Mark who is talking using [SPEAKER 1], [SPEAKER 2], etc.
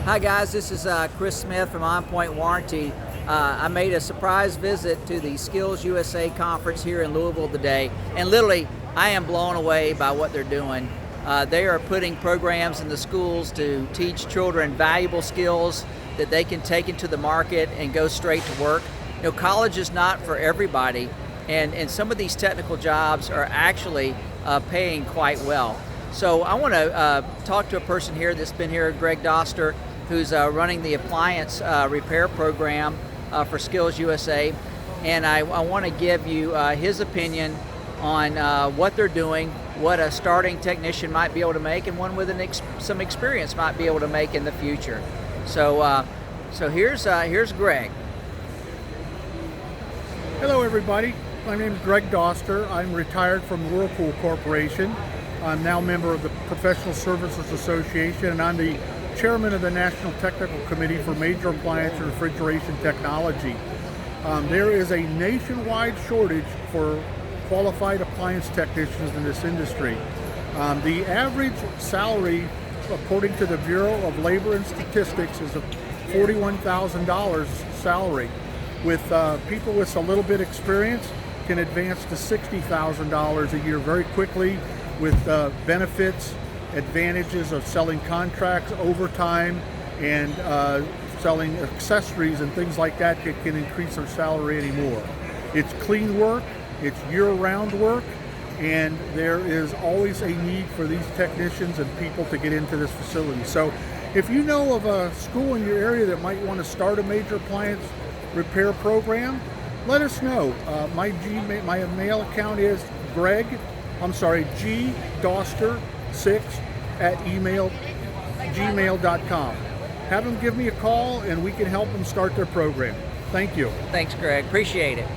[SPEAKER 1] Hi guys, this is Chris Smith from OnPoint Warranty. I made a surprise visit to the SkillsUSA conference here in Louisville today, and literally I am blown away by what they're doing. They are putting programs in the schools to teach children valuable skills that they can take into the market and go straight to work. You know, college is not for everybody, and some of these technical jobs are actually paying quite well. So I want to talk to a person here that's been here, Greg Doster, who's running the appliance repair program for SkillsUSA, and I want to give you his opinion on what they're doing, what a starting technician might be able to make, and one with some experience might be able to make in the future. So, here's Greg.
[SPEAKER 2] Hello everybody, my name is Greg Doster. I'm retired from Whirlpool Corporation. I'm now a member of the Professional Services Association, and I'm the chairman of the National Technical Committee for Major Appliance and Refrigeration Technology. There is a nationwide shortage for qualified appliance technicians in this industry. The average salary, according to the Bureau of Labor and Statistics, is $41,000 salary. With people with a little bit experience can advance to $60,000 a year very quickly, with benefits, advantages of selling contracts, overtime, and selling accessories and things like that that can increase their salary anymore. It's clean work, it's year-round work, and there is always a need for these technicians and people to get into this facility. So if you know of a school in your area that might want to start a major appliance repair program, let us know. My mail account is gdoster6@gmail.com. Have them give me a call and we can help them start their program. Thank you.
[SPEAKER 1] Thanks, Greg. Appreciate it.